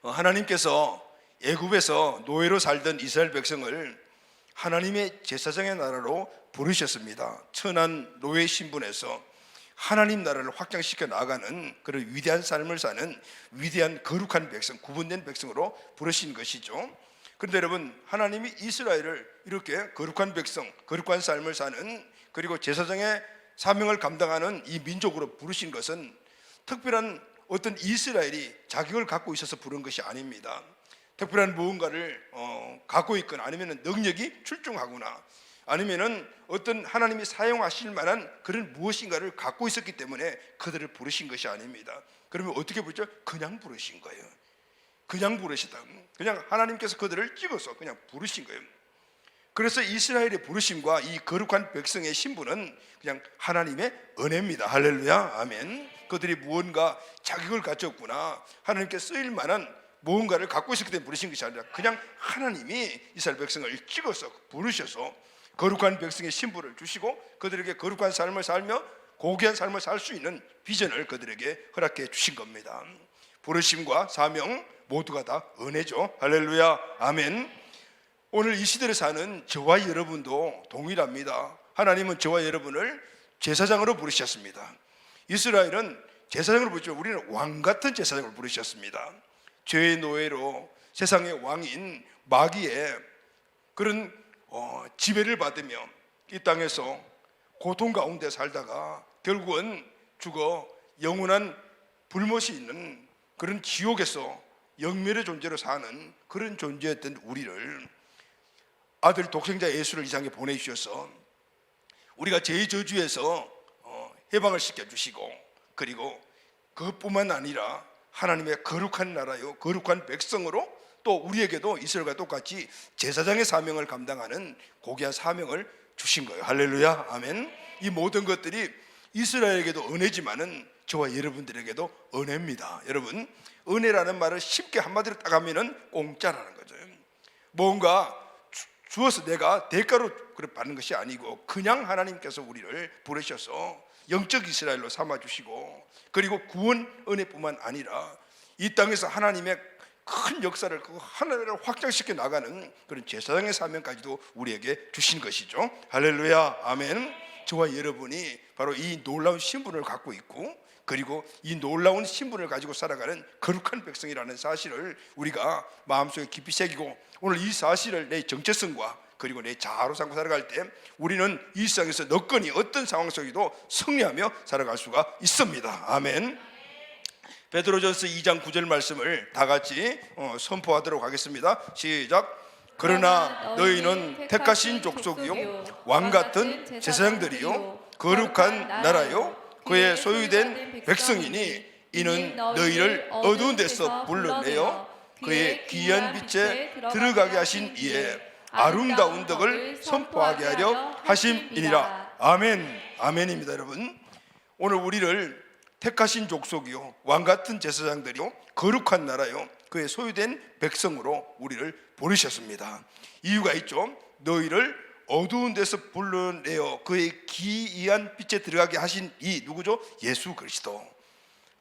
하나님께서 애굽에서 노예로 살던 이스라엘 백성을 하나님의 제사장의 나라로 부르셨습니다. 천한 노예 신분에서 하나님 나라를 확장시켜 나가는 그런 위대한 삶을 사는 위대한 거룩한 백성, 구분된 백성으로 부르신 것이죠. 그런데 여러분, 하나님이 이스라엘을 이렇게 거룩한 백성, 거룩한 삶을 사는, 그리고 제사장의 사명을 감당하는 이 민족으로 부르신 것은 특별한 어떤 이스라엘이 자격을 갖고 있어서 부른 것이 아닙니다. 특별한 무언가를 갖고 있거나 아니면 능력이 출중하거나 아니면은 어떤 하나님이 사용하실 만한 그런 무엇인가를 갖고 있었기 때문에 그들을 부르신 것이 아닙니다. 그러면 어떻게 부르죠? 그냥 부르신 거예요. 그냥 부르시다. 그냥 하나님께서 그들을 찍어서 그냥 부르신 거예요. 그래서 이스라엘의 부르심과 이 거룩한 백성의 신분은 그냥 하나님의 은혜입니다. 할렐루야, 아멘. 그들이 무언가 자격을 가졌구나, 하나님께 쓰일 만한 무언가를 갖고 있었기 때문에 부르신 것이 아니라 그냥 하나님이 이스라엘 백성을 찍어서 부르셔서 거룩한 백성의 신분을 주시고 그들에게 거룩한 삶을 살며 고귀한 삶을 살 수 있는 비전을 그들에게 허락해 주신 겁니다. 부르심과 사명 모두가 다 은혜죠. 할렐루야, 아멘. 오늘 이 시대를 사는 저와 여러분도 동일합니다. 하나님은 저와 여러분을 제사장으로 부르셨습니다. 이스라엘은 제사장으로 부르죠. 우리는 왕같은 제사장으로 부르셨습니다. 죄의 노예로 세상의 왕인 마귀의 그런 지배를 받으며 이 땅에서 고통 가운데 살다가 결국은 죽어 영원한 불못이 있는 그런 지옥에서 영멸의 존재로 사는 그런 존재였던 우리를 아들 독생자 예수를 이 세상에 보내주셔서 우리가 죄의 저주에서 해방을 시켜주시고, 그리고 그것뿐만 아니라 하나님의 거룩한 나라요, 거룩한 백성으로 또 우리에게도 이스라엘과 똑같이 제사장의 사명을 감당하는 고귀한 사명을 주신 거예요. 할렐루야, 아멘. 이 모든 것들이 이스라엘에게도 은혜지만은 저와 여러분들에게도 은혜입니다. 여러분, 은혜라는 말을 쉽게 한마디로 딱 하면은 공짜라는 거죠. 뭔가 주어서 내가 대가로 받는 것이 아니고 그냥 하나님께서 우리를 부르셔서 영적 이스라엘로 삼아주시고, 그리고 구원 은혜뿐만 아니라 이 땅에서 하나님의 큰 역사를, 그 하나님을 확장시켜 나가는 그런 제사장의 사명까지도 우리에게 주신 것이죠. 할렐루야, 아멘. 저와 여러분이 바로 이 놀라운 신분을 갖고 있고, 그리고 이 놀라운 신분을 가지고 살아가는 거룩한 백성이라는 사실을 우리가 마음속에 깊이 새기고, 오늘 이 사실을 내 정체성과 그리고 내 자아로 삼고 살아갈 때 우리는 이 세상에서 너건이 어떤 상황 속에도 승리하며 살아갈 수가 있습니다. 아멘. 베드로전서 2장 9절 말씀을 다 같이 선포하도록 하겠습니다. 시작. 그러나 너희는 택하신 족속이요 왕같은 제사장들이요 거룩한 나라요 그의 소유된 백성이니 이는 너희를 어두운 데서 불러내어 그의 귀한 빛에 들어가게 하신 이에 아름다운 덕을 선포하게 하려 하심이니라. 아멘. 아멘입니다. 여러분, 오늘 우리를 택하신 족속이요 왕같은 제사장들이요 거룩한 나라요 그의 소유된 백성으로 우리를 부르셨습니다. 이유가 있죠. 너희를 어두운 데서 불러내어 그의 기이한 빛에 들어가게 하신 이 누구죠? 예수 그리스도.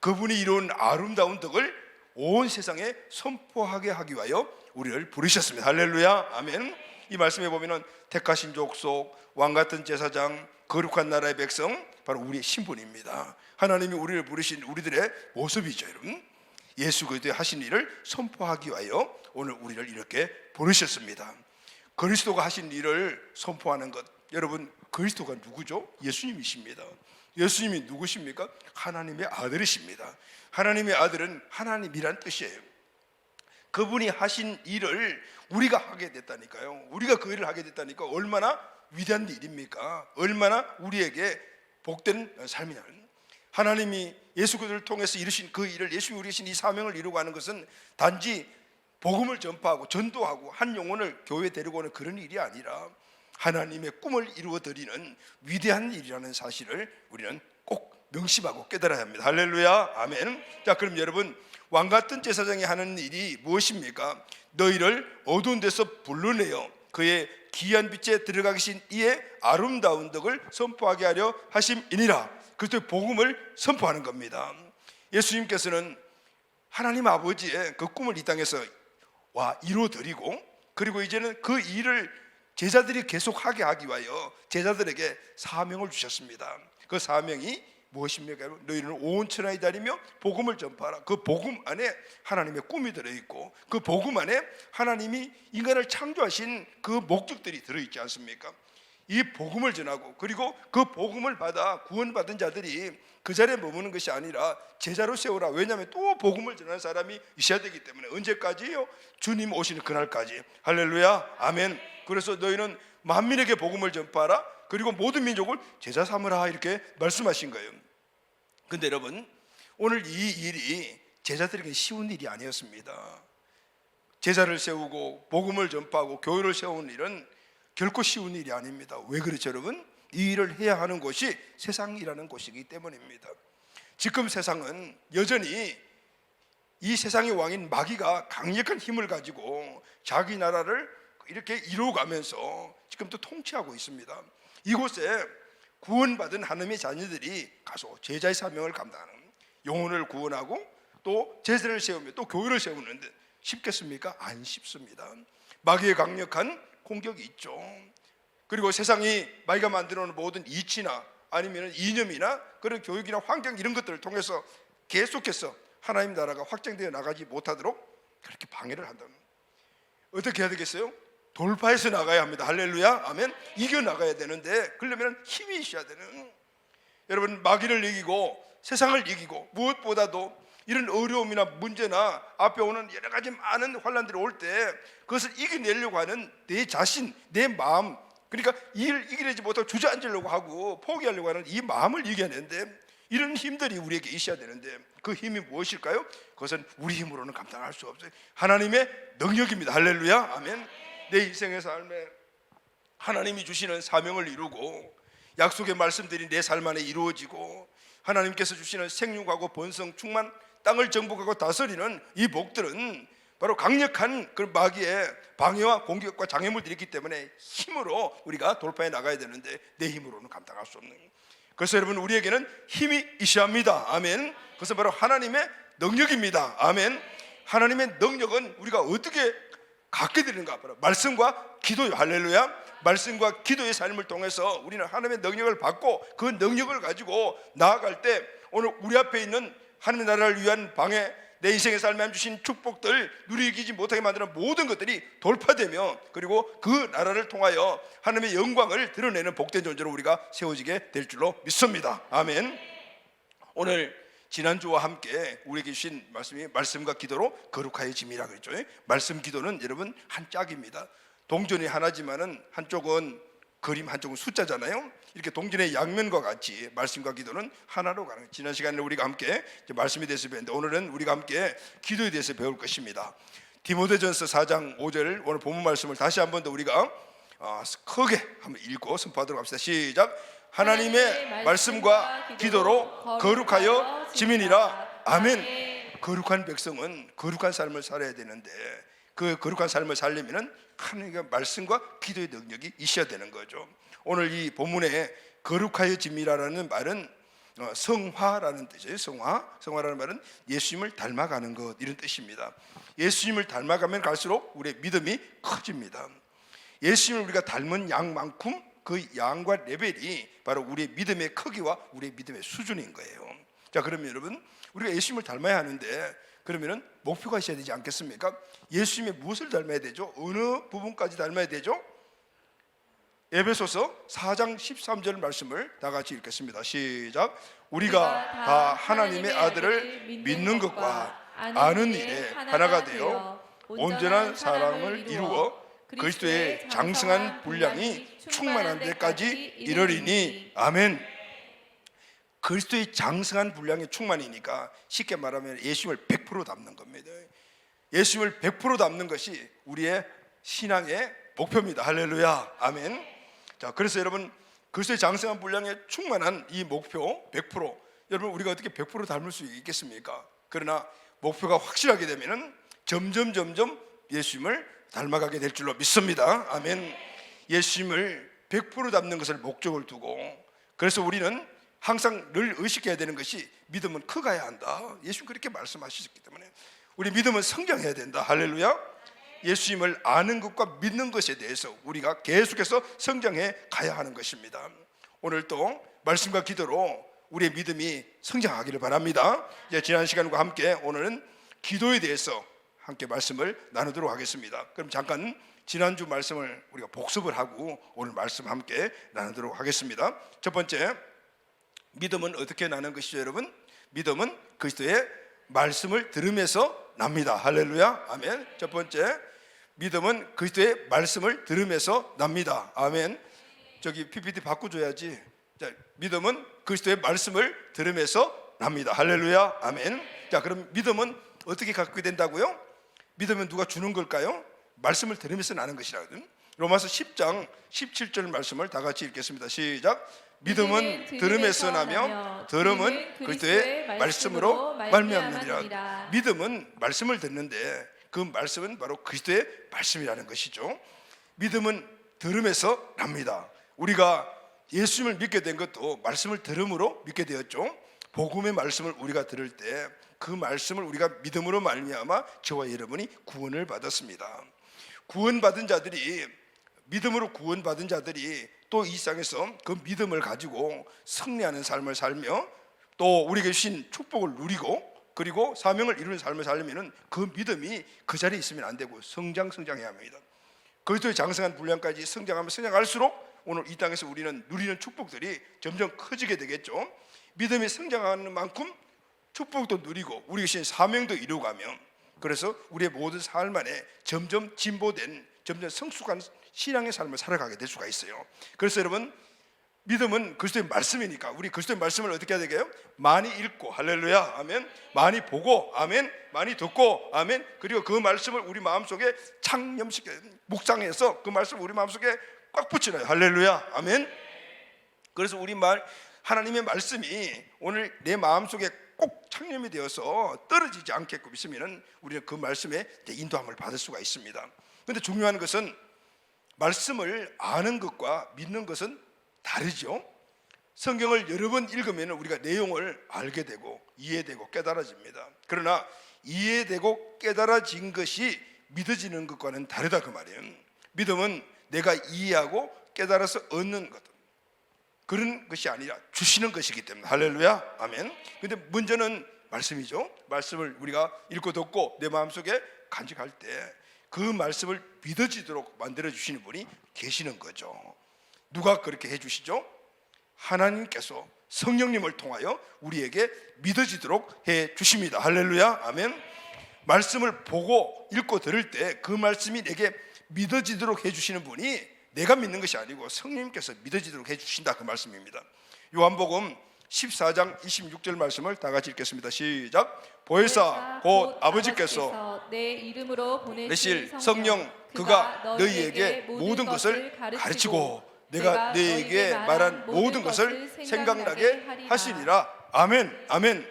그분이 이룬 아름다운 덕을 온 세상에 선포하게 하기 위하여 우리를 부르셨습니다. 할렐루야, 아멘. 이 말씀에 보면은 택하신 족속, 왕같은 제사장, 거룩한 나라의 백성, 바로 우리의 신분입니다. 하나님이 우리를 부르신 우리들의 모습이죠. 여러분, 예수 그리스도의 하신 일을 선포하기 위하여 오늘 우리를 이렇게 부르셨습니다. 그리스도가 하신 일을 선포하는 것, 여러분, 그리스도가 누구죠? 예수님이십니다. 예수님이 누구십니까? 하나님의 아들이십니다. 하나님의 아들은 하나님이란 뜻이에요. 그분이 하신 일을 우리가 하게 됐다니까요. 우리가 그 일을 하게 됐다니까 얼마나 위대한 일입니까? 얼마나 우리에게 복된 삶이냐. 하나님이 예수 그리스도를 통해서 이루신 그 일을, 예수님이 이루신 이 사명을 이루고 하는 것은 단지 복음을 전파하고 전도하고 한 영혼을 교회에 데리고 오는 그런 일이 아니라 하나님의 꿈을 이루어드리는 위대한 일이라는 사실을 우리는 꼭 명심하고 깨달아야 합니다. 할렐루야, 아멘. 자, 그럼 여러분, 왕같은 제사장이 하는 일이 무엇입니까? 너희를 어두운 데서 불러내어 그의 귀한 빛에 들어가 계신 이의 아름다운 덕을 선포하게 하려 하심이니라. 그리스도의 복음을 선포하는 겁니다. 예수님께서는 하나님 아버지의 그 꿈을 이 땅에서 이루어드리고, 그리고 이제는 그 일을 제자들이 계속하게 하기 위하여 제자들에게 사명을 주셨습니다. 그 사명이 무엇입니까? 너희는 온 천하에 다니며 복음을 전파하라. 그 복음 안에 하나님의 꿈이 들어있고, 그 복음 안에 하나님이 인간을 창조하신 그 목적들이 들어있지 않습니까? 이 복음을 전하고, 그리고 그 복음을 받아 구원받은 자들이 그 자리에 머무는 것이 아니라 제자로 세우라. 왜냐하면 또 복음을 전하는 사람이 있어야 되기 때문에. 언제까지요? 주님 오시는 그날까지. 할렐루야, 아멘. 그래서 너희는 만민에게 복음을 전파하라. 그리고 모든 민족을 제자 삼으라, 이렇게 말씀하신 거예요. 근데 여러분, 오늘 이 일이 제자들에게 쉬운 일이 아니었습니다. 제자를 세우고 복음을 전파하고 교회를 세우는 일은 결코 쉬운 일이 아닙니다. 왜 그렇죠, 여러분? 이 일을 해야 하는 곳이 세상이라는 곳이기 때문입니다. 지금 세상은 여전히 이 세상의 왕인 마귀가 강력한 힘을 가지고 자기 나라를 이렇게 이루어가면서 지금도 통치하고 있습니다. 이곳에 구원받은 하나님의 자녀들이 가서 제자의 사명을 감당하는, 영혼을 구원하고 또 제자를 세우며 또 교회를 세우는데 쉽겠습니까? 안 쉽습니다. 마귀의 강력한 공격이 있죠. 그리고 세상이 마귀가 만들어 놓은 모든 이치나 아니면 이념이나 그런 교육이나 환경, 이런 것들을 통해서 계속해서 하나님 나라가 확장되어 나가지 못하도록 그렇게 방해를 한다는. 어떻게 해야 되겠어요? 돌파해서 나가야 합니다. 할렐루야, 아멘. 이겨 나가야 되는데, 그러려면 힘이 있어야 되는. 여러분, 마귀를 이기고 세상을 이기고 무엇보다도 이런 어려움이나 문제나 앞에 오는 여러 가지 많은 환난들이 올 때 그것을 이겨내려고 하는 내 자신, 내 마음, 그러니까 이를 이겨내지 못하고 주저앉으려고 하고 포기하려고 하는 이 마음을 이겨내는데, 이런 힘들이 우리에게 있어야 되는데 그 힘이 무엇일까요? 그것은 우리 힘으로는 감당할 수 없어요. 하나님의 능력입니다. 할렐루야, 아멘. 내 인생의 삶에 하나님이 주시는 사명을 이루고 약속의 말씀들이 내 삶 안에 이루어지고 하나님께서 주시는 생육하고 번성 충만, 땅을 정복하고 다스리는 이 복들은 바로 강력한 그 마귀의 방해와 공격과 장애물들이 있기 때문에 힘으로 우리가 돌파해 나가야 되는데 내 힘으로는 감당할 수 없는. 그래서 여러분, 우리에게는 힘이 있어야 합니다. 아멘. 그것은 바로 하나님의 능력입니다. 아멘. 하나님의 능력은 우리가 어떻게 갖게 되는가? 바로 말씀과 기도요. 할렐루야. 말씀과 기도의 삶을 통해서 우리는 하나님의 능력을 받고 그 능력을 가지고 나아갈 때 오늘 우리 앞에 있는 하나님의 나라를 위한 방해, 내 인생의 삶에 주신 축복들 누리지 못하게 만드는 모든 것들이 돌파되며, 그리고 그 나라를 통하여 하나님의 영광을 드러내는 복된 존재로 우리가 세워지게 될 줄로 믿습니다. 아멘. 오늘 지난주와 함께 우리에게 주신 말씀이 말씀과 기도로 거룩하여짐이라 그랬죠. 말씀 기도는 여러분 한 짝입니다. 동전이 하나지만은 한쪽은 그림, 한쪽은 숫자잖아요. 이렇게 동전의 양면과 같이 말씀과 기도는 하나로 가는 거예요. 지난 시간에 우리가 함께 말씀에 대해서 배웠는데 오늘은 우리가 함께 기도에 대해서 배울 것입니다. 디모데전서 4장 5절 오늘 본문 말씀을 다시 한 번 더 우리가 크게 한번 읽고 선포하도록 합시다. 시작. 하나님의 말씀과 기도로 거룩하여 지민이라. 아멘. 거룩한 백성은 거룩한 삶을 살아야 되는데 그 거룩한 삶을 살려면 하나님의 말씀과 기도의 능력이 있어야 되는 거죠. 오늘 이 본문에 거룩하여짐이라는 말은 성화라는 뜻이에요. 성화라는 말은 예수님을 닮아가는 것, 이런 뜻입니다. 예수님을 닮아가면 갈수록 우리의 믿음이 커집니다. 예수님을 우리가 닮은 양만큼 그 양과 레벨이 바로 우리의 믿음의 크기와 우리의 믿음의 수준인 거예요. 자, 그러면 여러분, 우리가 예수님을 닮아야 하는데 그러면은 목표가 있어야 되지 않겠습니까? 예수님의 무엇을 닮아야 되죠? 어느 부분까지 닮아야 되죠? 에베소서 4장 13절 말씀을 다 같이 읽겠습니다. 시작. 우리가 다 하나님의 아들을 믿는 것과 아는 일에 하나가 되어 온전한 사랑을 이루어 그리스도의 장성한 분량이 충만한 데까지 이르리니. 아멘. 그리스도의 장성한 분량의 충만이니까 쉽게 말하면 예수님을 100% 닮는 겁니다. 예수님을 100% 닮는 것이 우리의 신앙의 목표입니다. 할렐루야, 아멘. 자, 그래서 여러분, 그리스도의 장성한 분량에 충만한 이 목표 100%, 여러분 우리가 어떻게 100% 닮을 수 있겠습니까? 그러나 목표가 확실하게 되면은 점점 예수님을 닮아가게 될 줄로 믿습니다. 아멘. 예수님을 100% 닮는 것을 목적을 두고, 그래서 우리는 항상 늘 의식해야 되는 것이 믿음은 커가야 한다. 예수님 그렇게 말씀하셨기 때문에 우리 믿음은 성장해야 된다. 할렐루야. 예수님을 아는 것과 믿는 것에 대해서 우리가 계속해서 성장해 가야 하는 것입니다. 오늘 또 말씀과 기도로 우리의 믿음이 성장하기를 바랍니다. 이제 지난 시간과 함께 오늘은 기도에 대해서 함께 말씀을 나누도록 하겠습니다. 그럼 잠깐 지난주 말씀을 우리가 복습을 하고 오늘 말씀 함께 나누도록 하겠습니다. 첫 번째, 믿음은 어떻게 나는 것이죠, 여러분? 믿음은 그리스도의 말씀을 들으면서 납니다. 할렐루야. 아멘. 첫 번째, 믿음은 그리스도의 말씀을 들으면서 납니다. 아멘. 저기 PPT 바꿔줘야지. 자, 믿음은 그리스도의 말씀을 들으면서 납니다. 할렐루야. 아멘. 자, 그럼 믿음은 어떻게 갖게 된다고요? 믿음은 누가 주는 걸까요? 말씀을 들으면서 나는 것이라거든. 로마서 10장 17절 말씀을 다 같이 읽겠습니다. 시작. 믿음은 들음에서 나며 들음은 그리스도의 말씀으로 말미암느니라. 믿음은 말씀을 듣는데 그 말씀은 바로 그리스도의 말씀이라는 것이죠. 믿음은 들음에서 납니다. 우리가 예수님을 믿게 된 것도 말씀을 들음으로 믿게 되었죠. 복음의 말씀을 우리가 들을 때 그 말씀을 우리가 믿음으로 말미암아 저와 여러분이 구원을 받았습니다. 구원받은 자들이, 믿음으로 구원받은 자들이 또 이 땅에서 그 믿음을 가지고 승리하는 삶을 살며 또 우리에게 주신 축복을 누리고 그리고 사명을 이루는 삶을 살려면 그 믿음이 그 자리에 있으면 안 되고 성장해야 합니다. 그리스도의 장성한 분량까지 성장하면 성장할수록 오늘 이 땅에서 우리는 누리는 축복들이 점점 커지게 되겠죠. 믿음이 성장하는 만큼 축복도 누리고 우리가 주신 사명도 이루어가면, 그래서 우리의 모든 삶 안에 점점 진보된, 점점 성숙한 신앙의 삶을 살아가게 될 수가 있어요. 그래서 여러분, 믿음은 그리스도의 말씀이니까 우리 그리스도의 말씀을 어떻게 해야 되게요? 많이 읽고, 할렐루야, 아멘. 많이 보고, 아멘. 많이 듣고, 아멘. 그리고 그 말씀을 우리 마음속에 창념시켜 묵상해서 그 말씀을 우리 마음속에 꽉 붙이나요. 할렐루야, 아멘. 그래서 우리 하나님의 말씀이 오늘 내 마음속에 꼭 창념이 되어서 떨어지지 않게끔 있으면 우리는 그 말씀에 인도함을 받을 수가 있습니다. 그런데 중요한 것은 말씀을 아는 것과 믿는 것은 다르죠. 성경을 여러 번 읽으면 우리가 내용을 알게 되고 이해되고 깨달아집니다. 그러나 이해되고 깨달아진 것이 믿어지는 것과는 다르다 그 말이에요. 믿음은 내가 이해하고 깨달아서 얻는 것, 그런 것이 아니라 주시는 것이기 때문에, 할렐루야, 아멘. 근데 문제는 말씀이죠. 말씀을 우리가 읽고 듣고 내 마음속에 간직할 때 그 말씀을 믿어지도록 만들어 주시는 분이 계시는 거죠. 누가 그렇게 해주시죠? 하나님께서 성령님을 통하여 우리에게 믿어지도록 해 주십니다. 할렐루야, 아멘. 말씀을 보고 읽고 들을 때 그 말씀이 내게 믿어지도록 해 주시는 분이 내가 믿는 것이 아니고 성령님께서 믿어지도록 해 주신다, 그 말씀입니다. 요한복음 14장 26절 말씀을 다 같이 읽겠습니다. 시작. 보혜사 곧 아버지께서 내 이름으로 보내실 성령 그가 너희에게 모든 것을 가르치고 내가 너희에게 말한 모든 것을 생각나게 하시리라. 아멘, 아멘.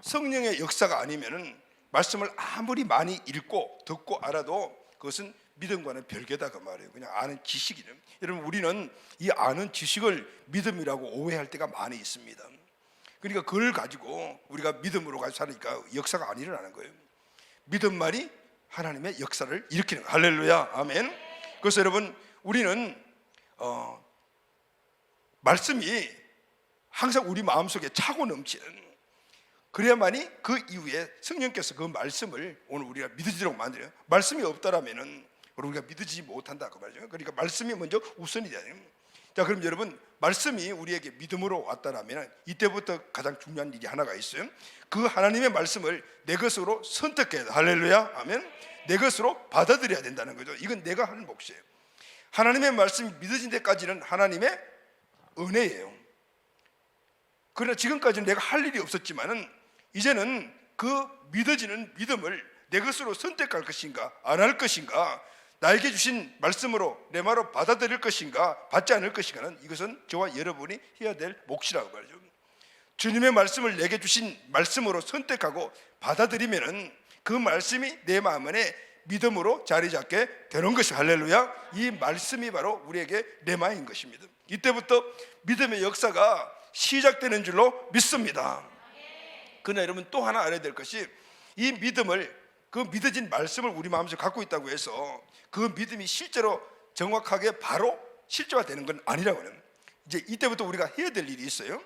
성령의 역사가 아니면은 말씀을 아무리 많이 읽고 듣고 알아도 그것은 믿음과는 별개다 그 말이에요. 그냥 아는 지식이에요. 여러분, 우리는 이 아는 지식을 믿음이라고 오해할 때가 많이 있습니다. 그러니까 그걸 가지고 우리가 믿음으로 가지고 사니까 역사가 안 일어나는 거예요. 믿음만이 하나님의 역사를 일으키는 거예요. 할렐루야, 아멘. 그래서 여러분, 우리는 말씀이 항상 우리 마음속에 차고 넘치는, 그래야만이 그 이후에 성령께서 그 말씀을 오늘 우리가 믿어지도록 만들어요. 말씀이 없다라면은 우리가 믿어지지 못한다 그 말이죠. 그러니까 말씀이 먼저 우선이 돼요. 자, 그럼 여러분, 말씀이 우리에게 믿음으로 왔다라면 이때부터 가장 중요한 일이 하나가 있어요. 그 하나님의 말씀을 내 것으로 선택해야 돼. 할렐루야, 아멘. 내 것으로 받아들여야 된다는 거죠. 이건 내가 하는 몫이에요. 하나님의 말씀이 믿어진 데까지는 하나님의 은혜예요. 그러나 지금까지는 내가 할 일이 없었지만은 이제는 그 믿어지는 믿음을 내 것으로 선택할 것인가 안 할 것인가, 나에게 주신 말씀으로 내 말로 받아들일 것인가 받지 않을 것인가는 이것은 저와 여러분이 해야 될 몫이라고 말이죠. 주님의 말씀을 내게 주신 말씀으로 선택하고 받아들이면은 그 말씀이 내 마음 안에 믿음으로 자리 잡게 되는 것이, 할렐루야. 이 말씀이 바로 우리에게 레마인 것입니다. 이때부터 믿음의 역사가 시작되는 줄로 믿습니다. 그러나 여러분 또 하나 알아야 될 것이, 이 믿음을, 그 믿어진 말씀을 우리 마음속에 갖고 있다고 해서 그 믿음이 실제로 정확하게 바로 실제화되는 건 아니라고요. 이제 이때부터 우리가 해야 될 일이 있어요.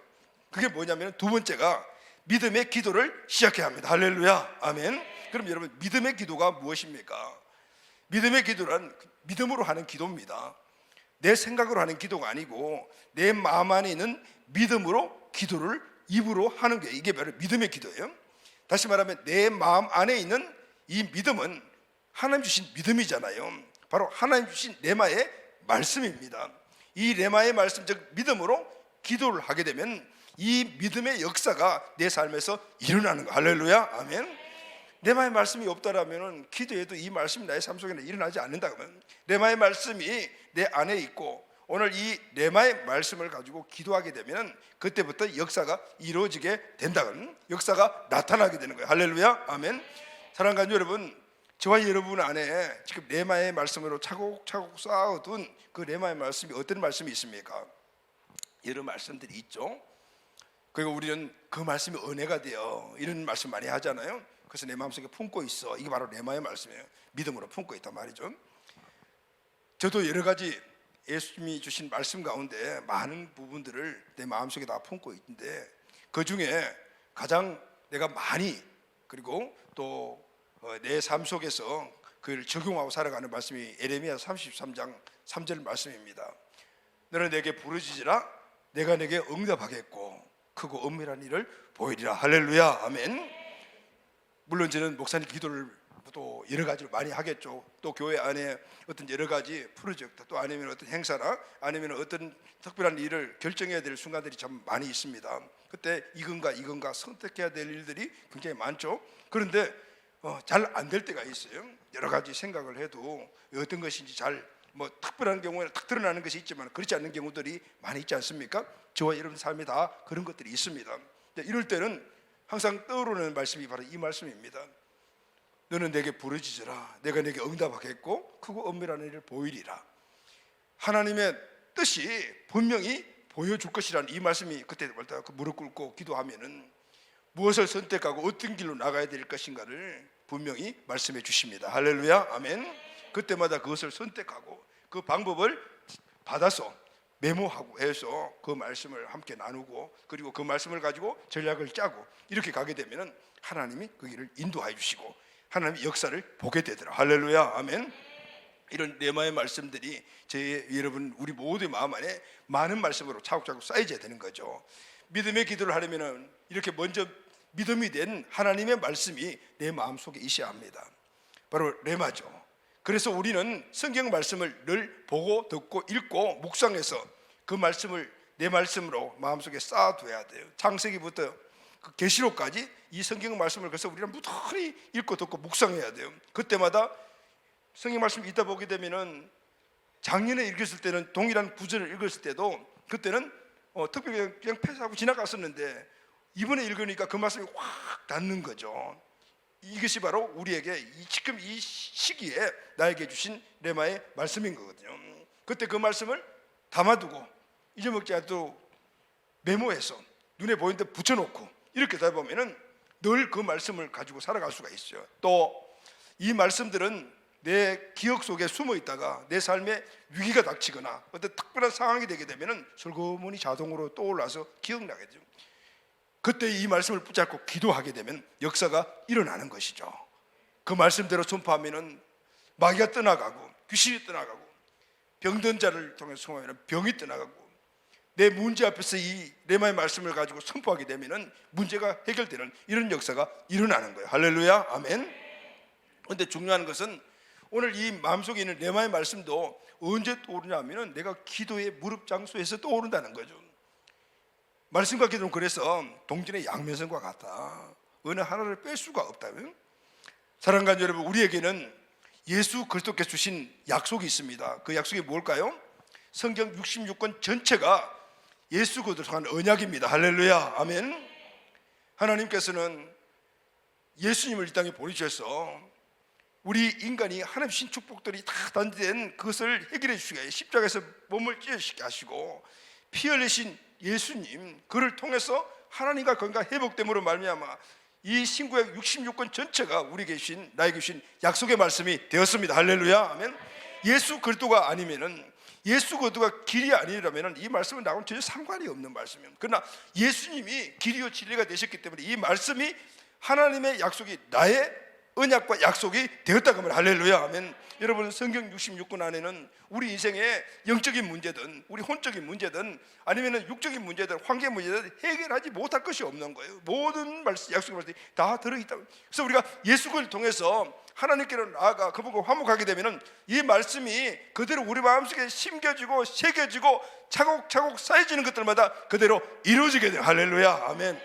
그게 뭐냐면 두 번째가 믿음의 기도를 시작해야 합니다. 할렐루야, 아멘. 그럼 여러분, 믿음의 기도가 무엇입니까? 믿음의 기도란 믿음으로 하는 기도입니다. 내 생각으로 하는 기도가 아니고 내 마음 안에 있는 믿음으로 기도를 입으로 하는 게, 이게 바로 믿음의 기도예요. 다시 말하면 내 마음 안에 있는 이 믿음은 하나님 주신 믿음이잖아요. 바로 하나님 주신 레마의 말씀입니다. 이 레마의 말씀, 즉 믿음으로 기도를 하게 되면 이 믿음의 역사가 내 삶에서 일어나는 거. 할렐루야, 아멘. 레마의 말씀이 없다라면 기도해도 이 말씀이 나의 삶 속에 일어나지 않는다. 그러면 레마의 말씀이 내 안에 있고 오늘 이 레마의 말씀을 가지고 기도하게 되면 그때부터 역사가 이루어지게 된다. 역사가 나타나게 되는 거예요. 할렐루야, 아멘. 사랑하는 가족 여러분, 저와 여러분 안에 지금 레마의 말씀으로 차곡차곡 쌓아둔 그 레마의 말씀이 어떤 말씀이 있습니까? 여러 말씀들이 있죠. 그리고 우리는 그 말씀이 은혜가 되어, 이런 말씀 많이 하잖아요. 그래서 내 마음속에 품고 있어. 이게 바로 레마의 말씀이에요. 믿음으로 품고 있단 말이죠. 저도 여러 가지 예수님이 주신 말씀 가운데 많은 부분들을 내 마음속에 다 품고 있는데, 그 중에 가장 내가 많이, 그리고 또 내 삶 속에서 그걸 적용하고 살아가는 말씀이 에레미야 33장 3절 말씀입니다. 너는 내게 부르짖으라, 내가 내게 응답하겠고 크고 은밀한 일을 보이리라. 할렐루야, 아멘. 물론 저는 목사님 기도를 또 여러 가지로 많이 하겠죠. 또 교회 안에 어떤 여러 가지 프로젝트, 또 아니면 어떤 행사나 아니면 어떤 특별한 일을 결정해야 될 순간들이 참 많이 있습니다. 그때 이건가 선택해야 될 일들이 굉장히 많죠. 그런데 잘 안 될 때가 있어요. 여러 가지 생각을 해도 어떤 것인지 잘, 특별한 경우에는 탁 드러나는 것이 있지만 그렇지 않는 경우들이 많이 있지 않습니까? 저와 여러분 삶에 다 그런 것들이 있습니다. 이럴 때는 항상 떠오르는 말씀이 바로 이 말씀입니다. 너는 내게 부르짖으라, 내가 내게 응답하겠고 크고 은밀한 일을 보이리라. 하나님의 뜻이 분명히 보여줄 것이라는 이 말씀이, 그때 무릎 꿇고 기도하면은 무엇을 선택하고 어떤 길로 나가야 될 것인가를 분명히 말씀해 주십니다. 할렐루야, 아멘. 그때마다 그것을 선택하고 그 방법을 받아서 메모하고 해서 그 말씀을 함께 나누고, 그리고 그 말씀을 가지고 전략을 짜고 이렇게 가게 되면 하나님이 그 길을 인도해 주시고 하나님의 역사를 보게 되더라. 할렐루야, 아멘. 이런 레마의 말씀들이 여러분 우리 모두의 마음 안에 많은 말씀으로 차곡차곡 쌓여져야 되는 거죠. 믿음의 기도를 하려면 이렇게 먼저 믿음이 된 하나님의 말씀이 내 마음속에 있어야 합니다. 바로 레마죠. 그래서 우리는 성경 말씀을 늘 보고 듣고 읽고 묵상해서 그 말씀을 내 말씀으로 마음속에 쌓아둬야 돼요. 창세기부터 그 계시록까지 이 성경 말씀을, 그래서 우리는 무던히 읽고 듣고 묵상해야 돼요. 그때마다 성경 말씀 읽다 보게 되면은 작년에 읽었을 때는 동일한 구절을 읽었을 때도 그때는 특별히 그냥 패스하고 지나갔었는데 이번에 읽으니까 그 말씀이 확 닿는 거죠. 이것이 바로 우리에게 지금 이 시기에 나에게 주신 레마의 말씀인 거거든요. 그때 그 말씀을 담아두고 잊어먹지 않도록 메모해서 눈에 보이는 데 붙여놓고 이렇게 하다 보면은 늘 그 말씀을 가지고 살아갈 수가 있어요. 또 이 말씀들은 내 기억 속에 숨어 있다가 내 삶에 위기가 닥치거나 어떤 특별한 상황이 되게 되면은 슬그머니 자동으로 떠올라서 기억나게 되죠. 그때 이 말씀을 붙잡고 기도하게 되면 역사가 일어나는 것이죠. 그 말씀대로 선포하면은 마귀가 떠나가고 귀신이 떠나가고 병든 자를 통해서 선포하면 병이 떠나가고, 내 문제 앞에서 이 레마의 말씀을 가지고 선포하게 되면은 문제가 해결되는 이런 역사가 일어나는 거예요. 할렐루야, 아멘. 그런데 중요한 것은 오늘 이 마음속에 있는 레마의 말씀도 언제 떠오르냐면은 내가 기도의 무릎 장소에서 떠오른다는 거죠. 말씀과 기도는 그래서 동전의 양면성과 같다. 어느 하나를 뺄 수가 없다면, 사랑하는 여러분, 우리에게는 예수 그리스도께서 주신 약속이 있습니다. 그 약속이 뭘까요? 성경 66권 전체가 예수 그리스도를 통한 언약입니다. 할렐루야, 아멘. 하나님께서는 예수님을 이 땅에 보내주셔서 우리 인간이 하나님 신 축복들이 다 단된 그것을 해결해 주시게, 십자가에서 몸을 찢어지게 하시고 피 흘리신 예수님, 그를 통해서 하나님과 건강 회복됨으로 말미암아 이 신구약 66권 전체가 우리에게 주신, 나에게 주신 약속의 말씀이 되었습니다. 할렐루야, 아멘. 예수 그리스도가 아니면은, 예수 그리스도가 길이 아니라면은 이 말씀은 나하고는 전혀 상관이 없는 말씀입니다. 그러나 예수님이 길이요 진리가 되셨기 때문에 이 말씀이 하나님의 약속이 나의 언약과 약속이 되었다고 합니다. 할렐루야, 아멘. 여러분, 성경 66권 안에는 우리 인생의 영적인 문제든 우리 혼적인 문제든 아니면 육적인 문제든 환경 문제든 해결하지 못할 것이 없는 거예요. 모든 말씀, 약속의 말씀이 다 들어있다. 그래서 우리가 예수 그리스도를 통해서 하나님께로 나아가 그분과 화목하게 되면 이 말씀이 그대로 우리 마음속에 심겨지고 새겨지고 차곡차곡 쌓여지는 것들마다 그대로 이루어지게 돼요. 할렐루야, 아멘.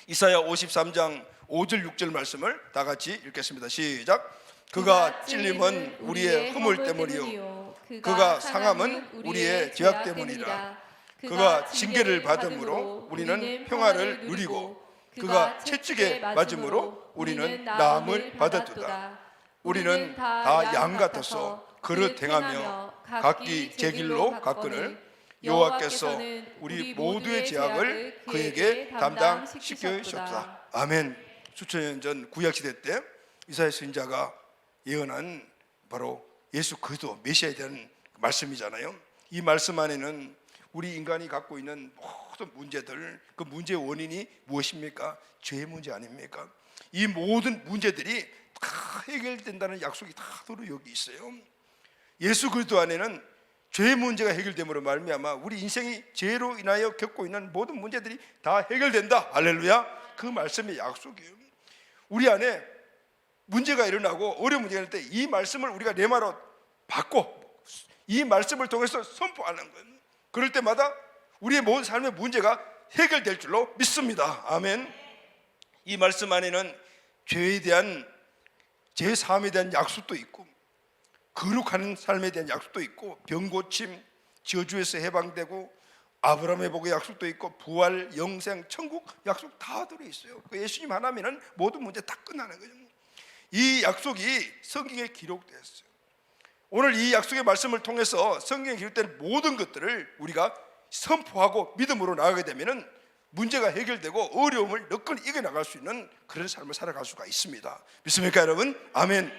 이사야 53장 5절 6절 말씀을 다 같이 읽겠습니다. 시작. 그가 찔림은 우리의 허물 때문이요 그가 상함은 우리의 죄악 때문이라. 그가 징계를 받음으로 우리는 평화를 누리고 그가 채찍에 맞음으로 우리는 나음을 받았도다. 우리는 다 양 같아서 그릇 행하며 각기 제 길로 갔거늘 여호와께서 우리 모두의 죄악을 그에게 담당시키셨다. 아멘. 수천 년 전 구약시대 때 이사야 선지자가 예언한 바로 예수 그리스도 메시아에 대한 말씀이잖아요. 이 말씀 안에는 우리 인간이 갖고 있는 모든 문제들, 그 문제의 원인이 무엇입니까? 죄의 문제 아닙니까? 이 모든 문제들이 다 해결된다는 약속이 다 여기 있어요. 예수 그리스도 안에는 죄의 문제가 해결됨으로 말미암아 우리 인생이 죄로 인하여 겪고 있는 모든 문제들이 다 해결된다. 할렐루야. 그 말씀의 약속이에요. 우리 안에 문제가 일어나고 어려운 문제가 일어날 때 이 말씀을 우리가 레마로 받고 이 말씀을 통해서 선포하는 거예요. 그럴 때마다 우리의 모든 삶의 문제가 해결될 줄로 믿습니다. 아멘. 이 말씀 안에는 죄에 대한 제3에 대한 약속도 있고 거룩한 삶에 대한 약속도 있고 병고침, 저주에서 해방되고 아브라함의 복의 약속도 있고 부활, 영생, 천국 약속 다 들어있어요. 그 예수님 하나면은 모든 문제 다 끝나는 거죠. 이 약속이 성경에 기록되었어요. 오늘 이 약속의 말씀을 통해서 성경에 기록된 모든 것들을 우리가 선포하고 믿음으로 나아가게 되면 문제가 해결되고 어려움을 너끈히 이겨나갈 수 있는 그런 삶을 살아갈 수가 있습니다. 믿습니까 여러분? 아멘.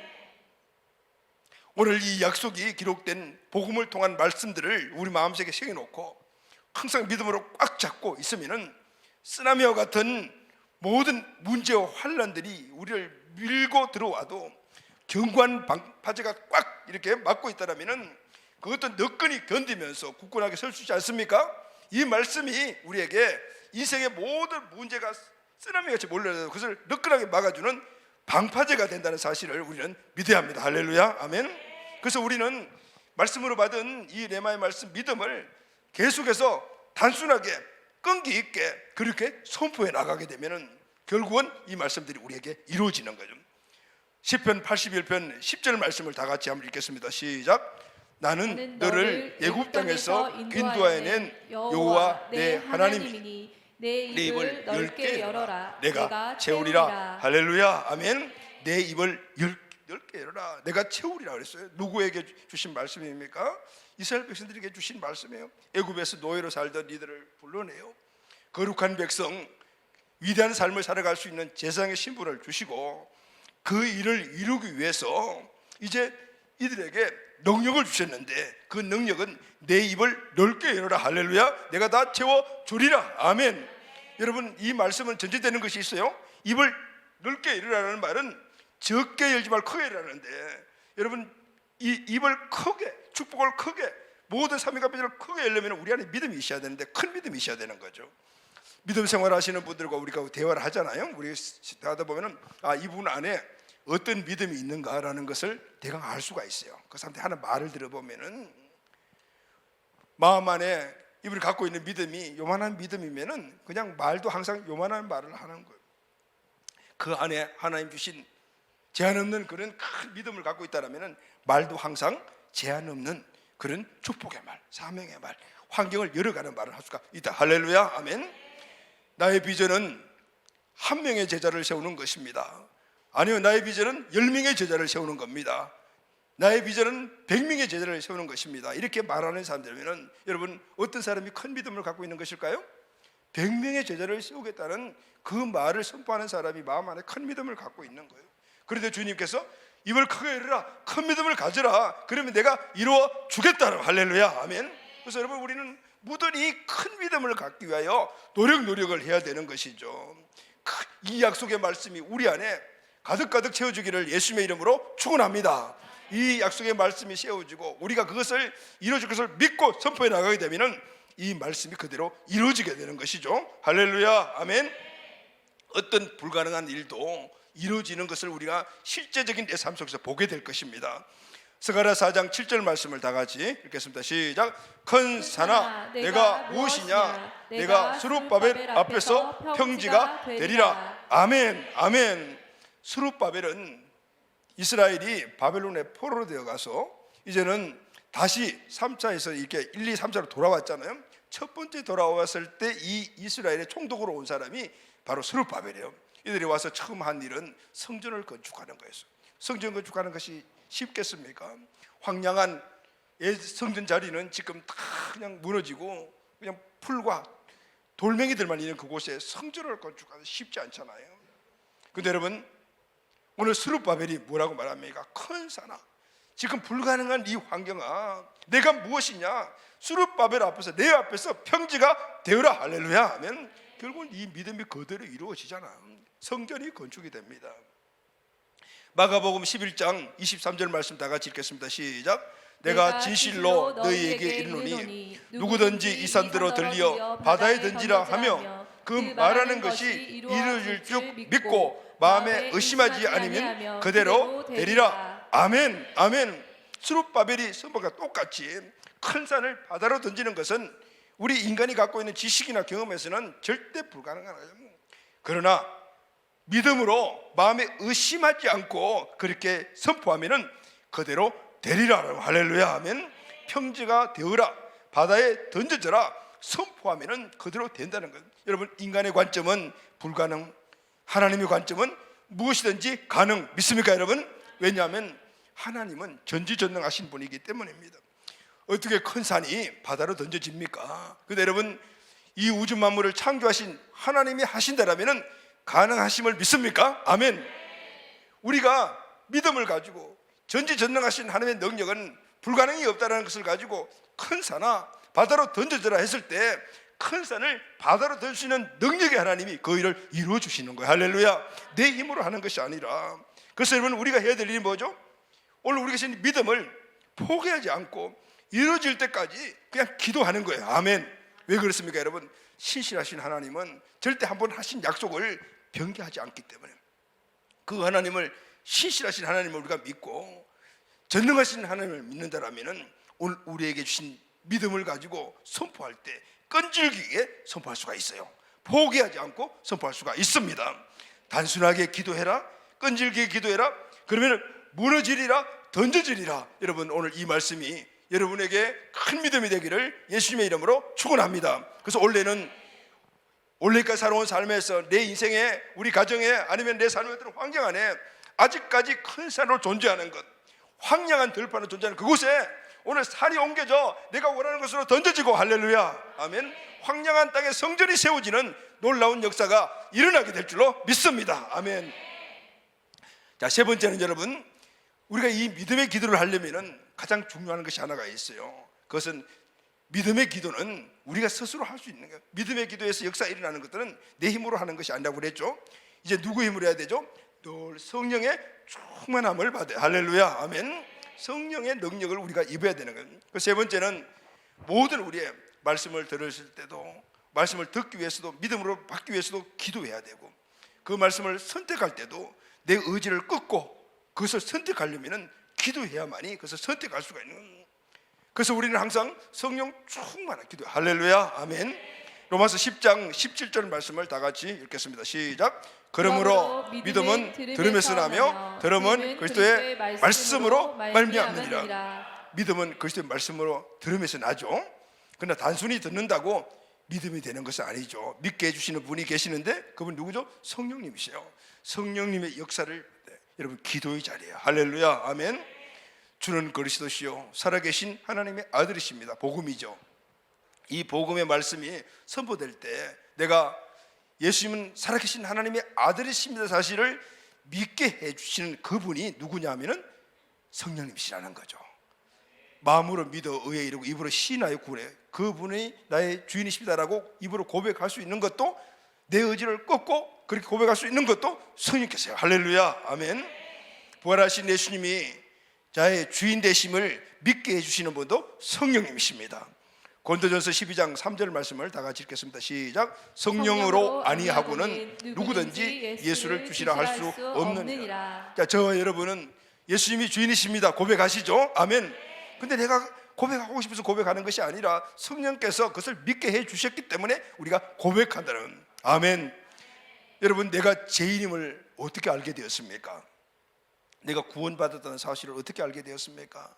오늘 이 약속이 기록된 복음을 통한 말씀들을 우리 마음속에 새겨놓고 항상 믿음으로 꽉 잡고 있으면 쓰나미와 같은 모든 문제와 환난들이 우리를 밀고 들어와도 견고한 방파제가 꽉 이렇게 막고 있다면 그것도 너끈히 견디면서 굳건하게 설 수 있지 않습니까? 이 말씀이 우리에게 인생의 모든 문제가 쓰나미같이 몰려서 그것을 너끈하게 막아주는 방파제가 된다는 사실을 우리는 믿어야 합니다. 할렐루야, 아멘. 그래서 우리는 말씀으로 받은 이 레마의 말씀 믿음을 계속해서 단순하게 끈기 있게 그렇게 선포해 나가게 되면 결국은 이 말씀들이 우리에게 이루어지는 거죠. 시편 81편 10절 말씀을 다 같이 한번 읽겠습니다. 시작. 나는 너를 애굽 땅에서 인도하여낸 여호와 내 하나님이니 내 입을 넓게 열어라 내가 채우리라. 할렐루야, 아멘. 내 입을 넓게 열어라 내가 채우리라 그랬어요. 누구에게 주신 말씀입니까? 이스라엘 백성들에게 주신 말씀이에요. 애굽에서 노예로 살던 이들을 불러내요. 거룩한 백성, 위대한 삶을 살아갈 수 있는 제사장의 신분을 주시고 그 일을 이루기 위해서 이제 이들에게 능력을 주셨는데 그 능력은 내 입을 넓게 열어라. 할렐루야. 내가 다 채워주리라. 아멘. 여러분, 이 말씀은 전제되는 것이 있어요. 입을 넓게 열으라는 말은 적게 열지 말고 크게 열라는데, 여러분 이 입을 크게, 축복을 크게, 모든 삶의 값을 크게 열려면 우리 안에 믿음이 있어야 되는데 큰 믿음이 있어야 되는 거죠. 믿음 생활하시는 분들과 우리가 대화를 하잖아요. 우리 하다 보면은 이분 안에 어떤 믿음이 있는가라는 것을 대강 알 수가 있어요. 그 사람한테 하는 말을 들어보면은 마음 안에 이분이 갖고 있는 믿음이 요만한 믿음이면은 그냥 말도 항상 요만한 말을 하는 거예요. 그 안에 하나님 주신 제한 없는 그런 큰 믿음을 갖고 있다라면은 말도 항상 제한 없는 그런 축복의 말, 사명의 말, 환경을 열어가는 말을 할 수가 있다. 할렐루야, 아멘. 나의 비전은 한 명의 제자를 세우는 것입니다. 아니요, 나의 비전은 10명의 제자를 세우는 겁니다. 나의 비전은 100명의 제자를 세우는 것입니다. 이렇게 말하는 사람들이면 여러분 어떤 사람이 큰 믿음을 갖고 있는 것일까요? 100명의 제자를 세우겠다는 그 말을 선포하는 사람이 마음 안에 큰 믿음을 갖고 있는 거예요. 그런데 주님께서 입을 크게 열어라, 큰 믿음을 가져라, 그러면 내가 이루어 주겠다. 할렐루야, 아멘. 그래서 여러분 우리는 무던히 큰 믿음을 갖기 위하여 노력을 해야 되는 것이죠. 이 약속의 말씀이 우리 안에 가득가득 채워주기를 예수님의 이름으로 축원합니다. 이 약속의 말씀이 세워지고 우리가 그것을 이루어질 것을 믿고 선포해 나가게 되면 이 말씀이 그대로 이루어지게 되는 것이죠. 할렐루야, 아멘. 어떤 불가능한 일도 이루어지는 것을 우리가 실제적인 내 삶 속에서 보게 될 것입니다. 스가랴 4장 7절 말씀을 다 같이 읽겠습니다. 시작. 큰 산아 내가 무엇이냐, 내가 스룹바벨 앞에서 평지가 되리라. 아멘, 아멘. 스룹바벨은 이스라엘이 바벨론의 포로로 되어 가서 이제는 다시 3차에서 이렇게 1, 2, 3차로 돌아왔잖아요. 첫 번째 돌아왔을 때 이 이스라엘의 총독으로 온 사람이 바로 스룹바벨이에요. 이들이 와서 처음 한 일은 성전을 건축하는 거였어요. 성전 건축하는 것이 쉽겠습니까? 황량한 성전 자리는 지금 다 그냥 무너지고 그냥 풀과 돌멩이들만 있는 그곳에 성전을 건축하기 쉽지 않잖아요. 근데 여러분 오늘 스룹바벨이 뭐라고 말합니까? 큰 산아, 지금 불가능한 이 환경아, 내가 무엇이냐? 스룹바벨 앞에서 내 앞에서 평지가 되어라. 할렐루야 하면 결국은 이 믿음이 그대로 이루어지잖아. 성전이 건축이 됩니다. 마가복음 11장 23절 말씀 다 같이 읽겠습니다. 시작. 내가 진실로 너희에게 이르노니 누구든지 이 산대로 들려 바다에 던지라 하며 그 말하는 것이 이루어질 줄 믿고 마음에 의심하지 않으면 그대로 되리라. 아멘, 아멘. 스룹바벨이 선포가 똑같이 큰 산을 바다로 던지는 것은 우리 인간이 갖고 있는 지식이나 경험에서는 절대 불가능한 거예요. 그러나 믿음으로 마음에 의심하지 않고 그렇게 선포하면은 그대로 되리라. 할렐루야 하면 평지가 되어라, 바다에 던져져라 선포하면은 그대로 된다는 것. 여러분 인간의 관점은 불가능, 하나님의 관점은 무엇이든지 가능. 믿습니까 여러분? 왜냐하면 하나님은 전지전능하신 분이기 때문입니다. 어떻게 큰 산이 바다로 던져집니까? 근데 여러분 이 우주 만물을 창조하신 하나님이 하신다라면은 가능하심을 믿습니까? 아멘. 우리가 믿음을 가지고 전지전능하신 하나님의 능력은 불가능이 없다는 것을 가지고 큰 산아 바다로 던져져라 했을 때 큰 산을 바다로 던질 수 있는 능력의 하나님이 그 일을 이루어 주시는 거예요. 할렐루야. 내 힘으로 하는 것이 아니라. 그래서 여러분 우리가 해야 될 일이 뭐죠? 오늘 우리가 주신 믿음을 포기하지 않고 이루어질 때까지 그냥 기도하는 거예요. 아멘. 왜 그렇습니까 여러분? 신실하신 하나님은 절대 한번 하신 약속을 변개하지 않기 때문에 그 하나님을, 신실하신 하나님을 우리가 믿고 전능하신 하나님을 믿는다라면 오늘 우리에게 주신 믿음을 가지고 선포할 때 끈질기게 선포할 수가 있어요. 포기하지 않고 선포할 수가 있습니다. 단순하게 기도해라, 끈질기게 기도해라, 그러면 무너지리라, 던져지리라. 여러분 오늘 이 말씀이 여러분에게 큰 믿음이 되기를 예수님의 이름으로 축원합니다. 그래서 원래까지 살아온 삶에서 내 인생에, 우리 가정에, 아니면 내 삶의 어떤 환경 안에 아직까지 큰 산으로 존재하는 것, 황량한 들판으로 존재하는 그곳에 오늘 산이 옮겨져 내가 원하는 것으로 던져지고, 할렐루야, 아멘. 황량한 땅에 성전이 세워지는 놀라운 역사가 일어나게 될 줄로 믿습니다. 아멘. 자, 세 번째는 여러분, 우리가 이 믿음의 기도를 하려면 가장 중요한 것이 하나가 있어요. 그것은 믿음의 기도는 우리가 스스로 할 수 있는 거예요. 믿음의 기도에서 역사가 일어나는 것들은 내 힘으로 하는 것이 아니라고 그랬죠. 이제 누구 힘으로 해야 되죠? 늘 성령의 충만함을 받아요. 할렐루야, 아멘. 성령의 능력을 우리가 입어야 되는 거예요. 그 세 번째는 모든 우리의 말씀을 들으실 때도, 말씀을 듣기 위해서도, 믿음으로 받기 위해서도 기도해야 되고, 그 말씀을 선택할 때도 내 의지를 꺾고 그것을 선택하려면 기도해야만이 그것을 선택할 수가 있는 거예요. 그래서 우리는 항상 성령 충만한 기도. 할렐루야, 아멘. 로마서 10장 17절 말씀을 다 같이 읽겠습니다. 시작. 그러므로 믿음은 들음에서 나며 들음은 그리스도의 말씀으로 말미암느니라. 믿음은 그리스도의 말씀으로 들음에서 나죠. 그러나 단순히 듣는다고 믿음이 되는 것은 아니죠. 믿게 해주시는 분이 계시는데 그분 누구죠? 성령님이세요. 성령님의 역사를 여러분 기도의 자리예요. 할렐루야, 아멘. 주는 그리스도시요 살아계신 하나님의 아들이십니다. 복음이죠. 이 복음의 말씀이 선포될 때 내가 예수님은 살아계신 하나님의 아들이십니다 사실을 믿게 해주시는 그분이 누구냐면은 성령님이시라는 거죠. 마음으로 믿어 의에 이르고 입으로 시인하여 구래 그분이 나의 주인이십니다라고 입으로 고백할 수 있는 것도 내 의지를 꺾고 그렇게 고백할 수 있는 것도 성령께서요. 할렐루야 아멘. 부활하신 예수님이 자의 주인 되심을 믿게 해주시는 분도 성령님이십니다. 고린도전서 12장 3절 말씀을 다 같이 읽겠습니다. 시작. 성령으로 아니하고는 누구든지 예수를 주시라 할 수 없느니라. 자, 저와 여러분은 예수님이 주인이십니다 고백하시죠. 아멘. 근데 내가 고백하고 싶어서 고백하는 것이 아니라 성령께서 그것을 믿게 해 주셨기 때문에 우리가 고백한다는. 아멘. 여러분, 내가 죄인임을 어떻게 알게 되었습니까? 내가 구원받았다는 사실을 어떻게 알게 되었습니까?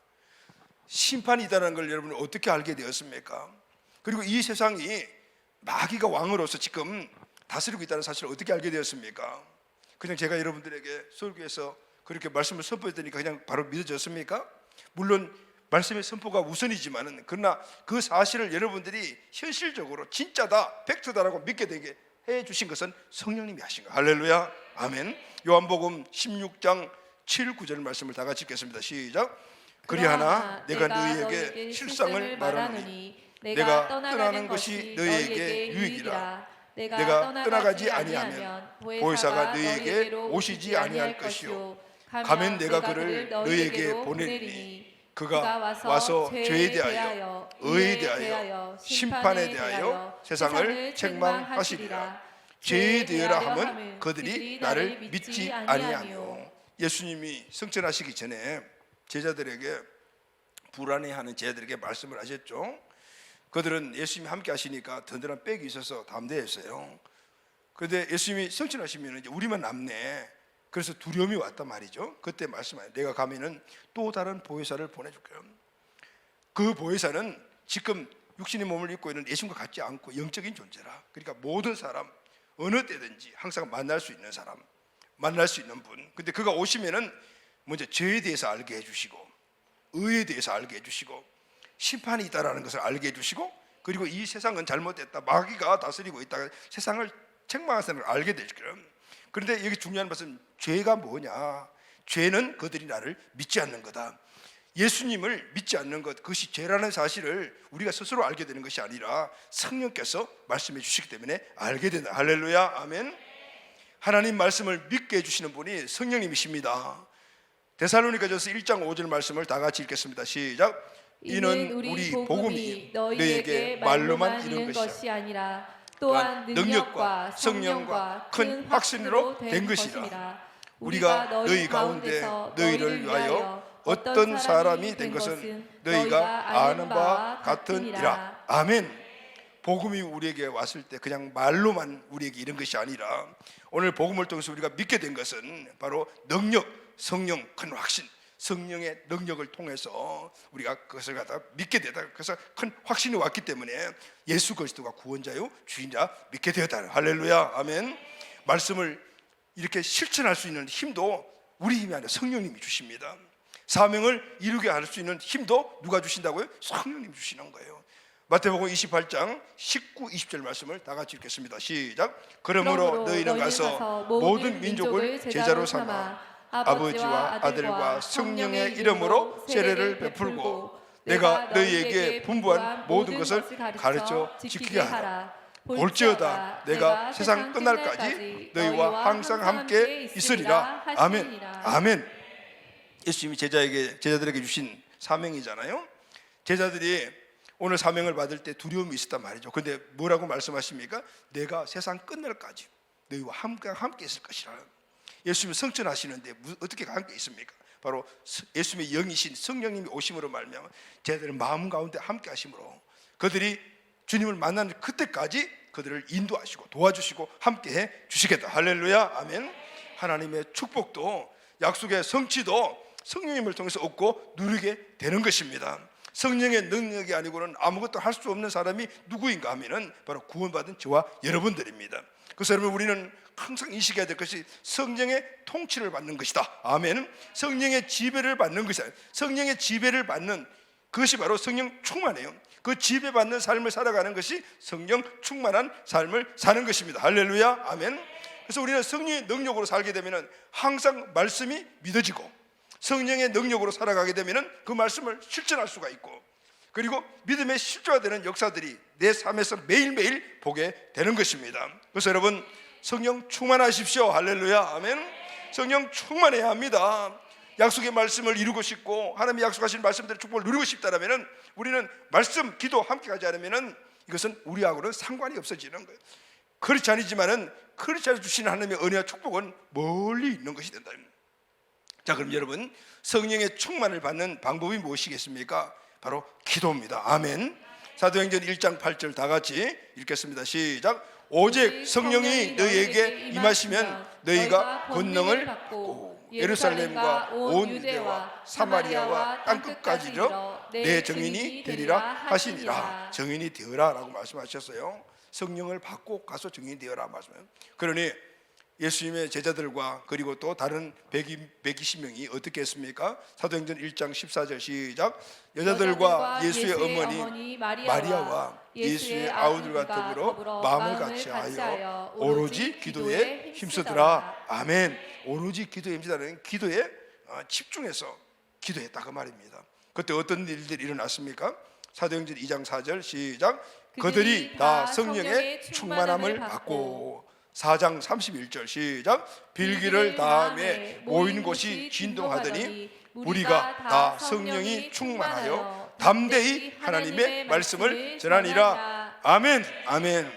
심판이 있다는 걸 여러분 어떻게 알게 되었습니까? 그리고 이 세상이 마귀가 왕으로서 지금 다스리고 있다는 사실을 어떻게 알게 되었습니까? 그냥 제가 여러분들에게 설교에서 그렇게 말씀을 선포했더니까 그냥 바로 믿어졌습니까? 물론 말씀의 선포가 우선이지만은 그러나 그 사실을 여러분들이 현실적으로 진짜다, 팩트다라고 믿게 되게 해 주신 것은 성령님이 하신 거예요. 할렐루야 아멘. 요한복음 16장 7, 9절 말씀을 다 같이 읽겠습니다. 시작. 그리하나 내가 너희에게 실상을 말하노니 내가 떠나는 것이 너희에게 유익이라. 내가 떠나가지 아니하면 보혜사가 너희에게 오시지 아니할 것이요 가면 내가 그를 너희에게 보내리니 그가 와서 죄에 대하여 의에 대하여 심판에 대하여 세상을 책망하시리라. 죄에 대하라 하면 그들이 나를 믿지 아니하며. 예수님이 승천하시기 전에 제자들에게 불안해하는 제자들에게 말씀을 하셨죠. 그들은 예수님이 함께 하시니까 든든한 백이 있어서 담대했어요. 그런데 예수님이 승천하시면 이제 우리만 남네. 그래서 두려움이 왔단 말이죠. 그때 말씀하세요. 내가 가면은 또 다른 보혜사를 보내줄 거예요. 그 보혜사는 지금 육신의 몸을 입고 있는 예수님과 같지 않고 영적인 존재라. 그러니까 모든 사람 어느 때든지 항상 만날 수 있는 사람, 만날 수 있는 분. 근데 그가 오시면은 먼저 죄에 대해서 알게 해주시고 의에 대해서 알게 해주시고 심판이 있다라는 것을 알게 해주시고 그리고 이 세상은 잘못됐다, 마귀가 다스리고 있다, 세상을 책망하는 걸 알게 되실 거예요. 그런데 여기 중요한 것은 죄가 뭐냐? 죄는 그들이 나를 믿지 않는 거다. 예수님을 믿지 않는 것, 그것이 죄라는 사실을 우리가 스스로 알게 되는 것이 아니라 성령께서 말씀해 주시기 때문에 알게 된다. 할렐루야 아멘. 하나님 말씀을 믿게 해주시는 분이 성령님이십니다. 데살로니가전서 1장 5절 말씀을 다 같이 읽겠습니다. 시작. 이는 우리 복음이 너희에게 말로만 이른 것이 아니라 또한 능력과 성령과 큰 확신으로 된 것이라. 우리가 너희 가운데 너희를 위하여 어떤 사람이 된 것은 너희가 아는 바와 같으니라. 아멘. 복음이 우리에게 왔을 때 그냥 말로만 우리에게 이른 것이 아니라 오늘 복음을 통해서 우리가 믿게 된 것은 바로 능력, 성령, 큰 확신, 성령의 능력을 통해서 우리가 그것을 갖다 믿게 되다. 그래서 큰 확신이 왔기 때문에 예수 그리스도가 구원자요 주인자 믿게 되었다. 할렐루야 아멘. 말씀을 이렇게 실천할 수 있는 힘도 우리 힘이 아니라 성령님이 주십니다. 사명을 이루게 할 수 있는 힘도 누가 주신다고요? 성령님이 주시는 거예요. 마태복음 28장 19, 20절 말씀을 다 같이 읽겠습니다. 시작. 그러므로 너희는 가서 모든 민족을 제자로 삼아 아버지와 아들과 성령의 이름으로 세례를 베풀고 내가 너희에게 분부한 모든 것을 가르쳐 지키게 하라. 볼지어다 내가 세상 끝날까지 너희와 항상 함께 있으리라. 아멘. 아멘. 예수님이 제자들에게 주신 사명이잖아요. 제자들이 오늘 사명을 받을 때 두려움이 있었단 말이죠. 그런데 뭐라고 말씀하십니까? 내가 세상 끝날까지 너희와 함께 있을 것이라. 예수님이 승천하시는데 어떻게 함께 있습니까? 바로 예수님의 영이신 성령님이 오심으로 말미암아 제자들은 마음 가운데 함께 하심으로 그들이 주님을 만나는 그때까지 그들을 인도하시고 도와주시고 함께해 주시겠다. 할렐루야 아멘. 하나님의 축복도 약속의 성취도 성령님을 통해서 얻고 누리게 되는 것입니다. 성령의 능력이 아니고는 아무것도 할 수 없는 사람이 누구인가 하면은 바로 구원받은 저와 여러분들입니다. 그래서 여러분 우리는 항상 인식해야 될 것이 성령의 통치를 받는 것이다. 아멘. 성령의 지배를 받는 것이다. 성령의 지배를 받는 그것이 바로 성령 충만이에요. 그 지배받는 삶을 살아가는 것이 성령 충만한 삶을 사는 것입니다. 할렐루야. 아멘. 그래서 우리는 성령의 능력으로 살게 되면 항상 말씀이 믿어지고, 성령의 능력으로 살아가게 되면 그 말씀을 실천할 수가 있고, 그리고 믿음의 실조화되는 역사들이 내 삶에서 매일매일 보게 되는 것입니다. 그래서 여러분 성령 충만하십시오. 할렐루야. 아멘. 성령 충만해야 합니다. 약속의 말씀을 이루고 싶고 하나님이 약속하신 말씀대로 축복을 누리고 싶다면 우리는 말씀, 기도 함께 가지 않으면 이것은 우리하고는 상관이 없어지는 거예요. 그렇지 아니지만은 그렇지 않아 주시는 하나님의 은혜와 축복은 멀리 있는 것이 된다. 자, 그럼 여러분 성령의 충만을 받는 방법이 무엇이겠습니까? 바로 기도입니다. 아멘. 사도행전 1장 8절 다 같이 읽겠습니다. 시작. 오직 성령이 너희에게 임하시면 너희가 권능을 받고 예루살렘과 온 유대와 사마리아와 땅끝까지로 내 증인이 되리라 하시니라. 증인이 되어라 라고 말씀하셨어요. 성령을 받고 가서 증인이 되어라 말씀해요. 그러니 예수님의 제자들과 그리고 또 다른 120명이 어떻게 했습니까? 사도행전 1장 14절 시작. 여자들과 예수의 어머니 마리아와 예수의 아우들과 더불어 마음을 같이하여 오로지 기도에 힘쓰더라. 아멘. 오로지 기도에 힘쓰다는 기도에 집중해서 기도했다 그 말입니다. 그때 어떤 일들이 일어났습니까? 사도행전 2장 4절 시작. 그들이 다 성령의 충만함을 받고 4장 31절 시작. 빌기를 다음에 모인 곳이 진동하더니 우리가 다 성령이 충만하여 담대히 하나님의 말씀을 전하니라. 아멘. 아멘.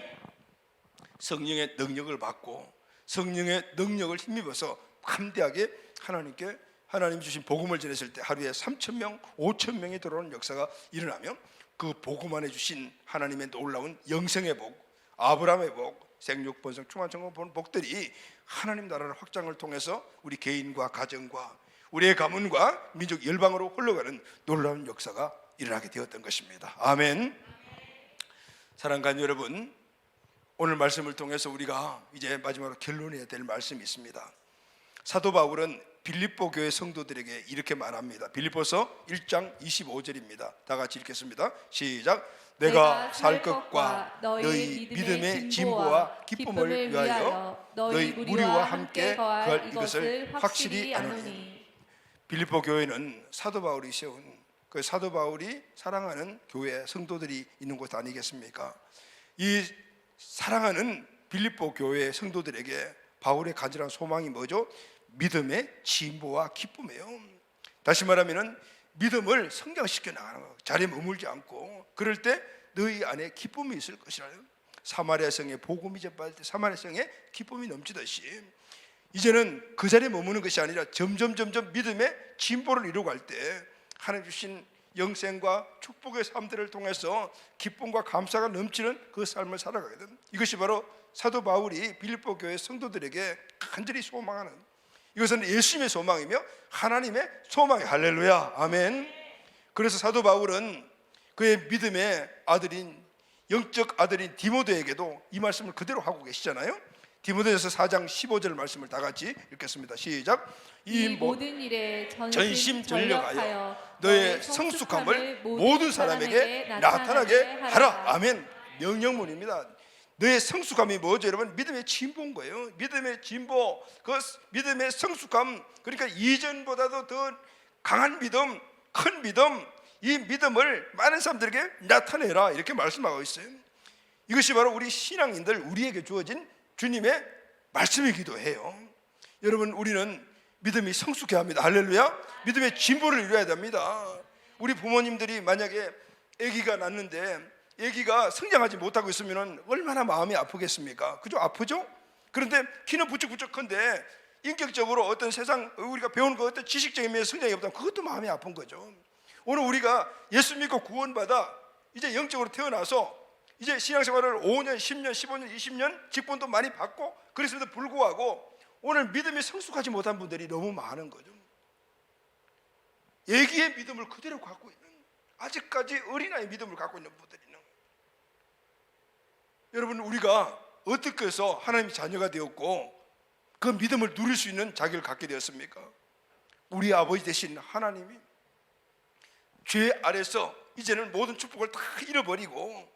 성령의 능력을 받고 성령의 능력을 힘입어서 담대하게 하나님께 하나님 주신 복음을 전했을 때 하루에 3,000명, 5,000명이 들어오는 역사가 일어나면 그 복음 안에 주신 하나님의 놀라운 영생의 복, 아브라함의 복, 생육, 번성, 충만, 정권 보는 복들이 하나님 나라를 확장을 통해서 우리 개인과 가정과 우리의 가문과 민족 열방으로 흘러가는 놀라운 역사가 일어나게 되었던 것입니다. 아멘. 사랑하는 여러분, 오늘 말씀을 통해서 우리가 이제 마지막으로 결론해야 될 말씀이 있습니다. 사도 바울은 빌립보 교회 성도들에게 이렇게 말합니다. 빌립보서 1장 25절입니다. 다 같이 읽겠습니다. 시작. 내가 살 것과 너희 믿음의 진보와 기쁨을 위하여 너희 무리와 함께 거할 이것을 확실히 아노니. 빌립보 교회는 사도 바울이 세운 그 사도 바울이 사랑하는 교회 성도들이 있는 곳 아니겠습니까? 이 사랑하는 빌립보 교회 성도들에게 바울의 간절한 소망이 뭐죠? 믿음의 진보와 기쁨이에요. 다시 말하면 믿음을 성장시켜 나가는 거예요. 자리에 머물지 않고. 그럴 때 너희 안에 기쁨이 있을 것이라요. 사마리아 성에 복음이 전파될 때 사마리아 성에 기쁨이 넘치듯이 이제는 그 자리에 머무는 것이 아니라 점점 믿음의 진보를 이루고 갈 때 하나님 주신 영생과 축복의 삶들을 통해서 기쁨과 감사가 넘치는 그 삶을 살아가거든. 이것이 바로 사도 바울이 빌립보 교회 성도들에게 간절히 소망하는, 이것은 예수님의 소망이며 하나님의 소망이. 할렐루야. 아멘. 그래서 사도 바울은 그의 믿음의 아들인 영적 아들인 디모데에게도 이 말씀을 그대로 하고 계시잖아요. 디모데전서 4장 15절 말씀을 다 같이 읽겠습니다. 시작. 이 모든 일에 전심전력하여 너의 성숙함을 모든 사람에게 나타나게 하라. 아멘. 명령문입니다. 너의 성숙함이 뭐죠, 여러분? 믿음의 진보인 거예요. 믿음의 진보, 그 믿음의 성숙함, 그러니까 이전보다도 더 강한 믿음, 큰 믿음, 이 믿음을 많은 사람들에게 나타내라, 이렇게 말씀하고 있어요. 이것이 바로 우리 신앙인들, 우리에게 주어진 주님의 말씀이기도 해요. 여러분, 우리는 믿음이 성숙해야 합니다. 할렐루야. 믿음의 진보를 이루어야 됩니다. 우리 부모님들이 만약에 아기가 낳는데 아기가 성장하지 못하고 있으면 얼마나 마음이 아프겠습니까? 그죠? 아프죠? 그런데 키는 부쩍부쩍 큰데 인격적으로 어떤 세상 우리가 배운 그 어떤 지식적인 면에서 성장이 없다면 그것도 마음이 아픈 거죠. 오늘 우리가 예수 믿고 구원받아 이제 영적으로 태어나서 이제 신앙생활을 5년, 10년, 15년, 20년 직분도 많이 받고 그랬음에도 불구하고 오늘 믿음이 성숙하지 못한 분들이 너무 많은 거죠. 애기의 믿음을 그대로 갖고 있는, 아직까지 어린아이 믿음을 갖고 있는 분들이 있는 거예요. 여러분, 우리가 어떻게 해서 하나님의 자녀가 되었고 그 믿음을 누릴 수 있는 자격을 갖게 되었습니까? 우리 아버지 되신 하나님이 죄 아래서 이제는 모든 축복을 다 잃어버리고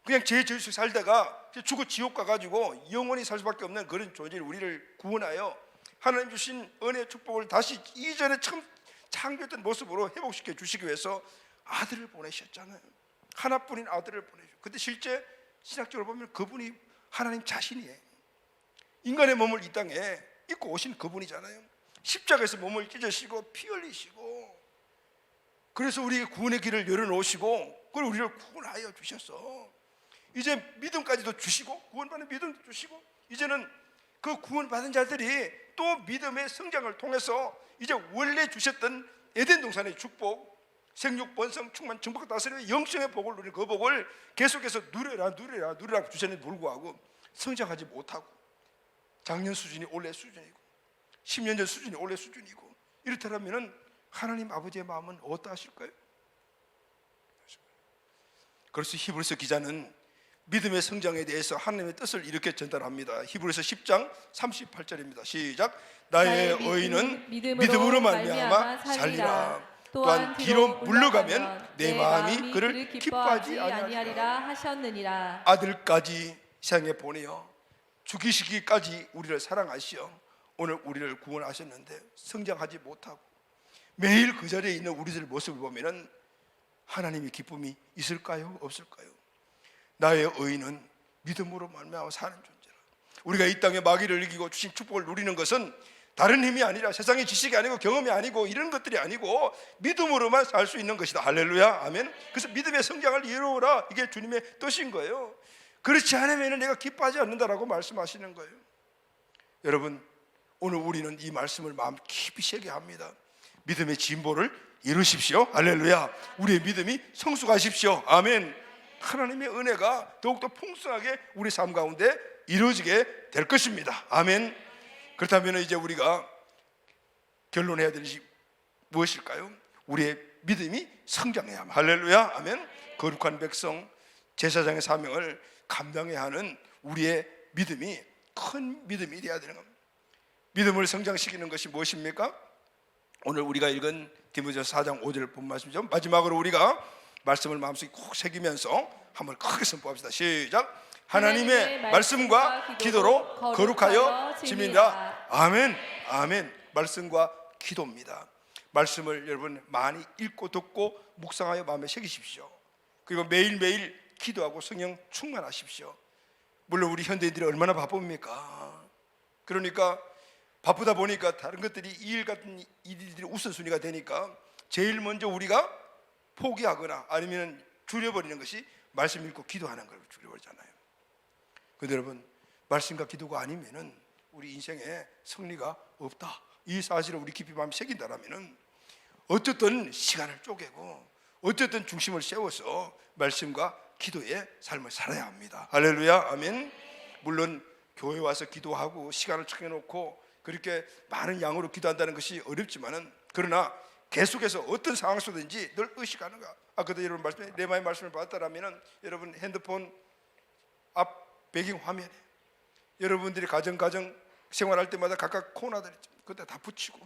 그냥 죄 지을 수 살다가 죽어 지옥 가가지고 영원히 살 수밖에 없는 그런 존재를 우리를 구원하여 하나님 주신 은혜의 축복을 다시 이전에 처음 창조했던 모습으로 회복시켜 주시기 위해서 아들을 보내셨잖아요. 하나뿐인 아들을 보내셨어요. 근데 실제 신학적으로 보면 그분이 하나님 자신이에요. 인간의 몸을 이 땅에 입고 오신 그분이잖아요. 십자가에서 몸을 찢으시고 피 흘리시고 그래서 우리에게 구원의 길을 열어놓으시고 그걸 우리를 구원하여 주셨어. 이제 믿음까지도 주시고 구원받는 믿음도 주시고 이제는 그 구원받은 자들이 또 믿음의 성장을 통해서 이제 원래 주셨던 에덴 동산의 축복 생육 번성 충만 정복과 다스림의 영성의 복을 누리는 그 복을 계속해서 누리라 주셨는데 불구하고 성장하지 못하고 작년 수준이 올해 수준이고 10년 전 수준이 올해 수준이고 이렇다면 하나님 아버지의 마음은 어떠하실까요? 그래서 히브리서 기자는 믿음의 성장에 대해서 하나님의 뜻을 이렇게 전달합니다. 히브리서 10장 38절입니다. 시작. 나의 의인은 믿음으로 말미암아 살리라. 또한 뒤로 물러가면 내 마음이 그를 기뻐하지 아니하리라 하셨느니라. 아들까지 세상에 보내어 죽이시기까지 우리를 사랑하시어 오늘 우리를 구원하셨는데 성장하지 못하고 매일 그 자리에 있는 우리들의 모습을 보면 하나님의 기쁨이 있을까요? 없을까요? 나의 의인은 믿음으로 말미암아 사는 존재라. 우리가 이 땅에 마귀를 이기고 주신 축복을 누리는 것은 다른 힘이 아니라 세상의 지식이 아니고 경험이 아니고 이런 것들이 아니고 믿음으로만 살 수 있는 것이다. 할렐루야 아멘. 그래서 믿음의 성장을 이루어라, 이게 주님의 뜻인 거예요. 그렇지 않으면 내가 기뻐하지 않는다라고 말씀하시는 거예요. 여러분, 오늘 우리는 이 말씀을 마음 깊이 새게 합니다. 믿음의 진보를 이루십시오. 할렐루야. 우리의 믿음이 성숙하십시오. 아멘. 하나님의 은혜가 더욱더 풍성하게 우리 삶 가운데 이루어지게 될 것입니다. 아멘. 그렇다면 이제 우리가 결론해야 될 것이 무엇일까요? 우리의 믿음이 성장해야 합니다. 할렐루야 아멘. 거룩한 백성 제사장의 사명을 감당해야 하는 우리의 믿음이 큰 믿음이 되어야 되는 겁니다. 믿음을 성장시키는 것이 무엇입니까? 오늘 우리가 읽은 디모데후서 4장 5절 본 말씀이죠. 마지막으로 우리가 말씀을 마음속에 꼭 새기면서 한번 크게 선포합시다. 시작. 하나님의 말씀과 기도로 거룩하여 짐이라. 아멘. 아멘. 말씀과 기도입니다. 말씀을 여러분 많이 읽고 듣고 묵상하여 마음에 새기십시오. 그리고 매일매일 기도하고 성령 충만하십시오. 물론 우리 현대인들이 얼마나 바쁩니까? 그러니까 바쁘다 보니까 다른 것들이 일 같은 일들이 우선순위가 되니까 제일 먼저 우리가 포기하거나 아니면 줄여버리는 것이 말씀 읽고 기도하는 걸 줄여버리잖아요. 그런데 여러분, 말씀과 기도가 아니면은 우리 인생에 승리가 없다. 이 사실을 우리 깊이 마음에 새긴다라면은 어쨌든 시간을 쪼개고 어쨌든 중심을 세워서 말씀과 기도의 삶을 살아야 합니다. 할렐루야 아멘. 물론 교회 와서 기도하고 시간을 정해놓고 그렇게 많은 양으로 기도한다는 것이 어렵지만은 그러나 계속해서 어떤 상황 속든지 늘 의식하는 거. 아까도 여러분 말씀에 레마의 말씀을 받았다라면은 여러분 핸드폰 앞 배경 화면에 여러분들이 가정 생활할 때마다 각각 코너들 그때 다 붙이고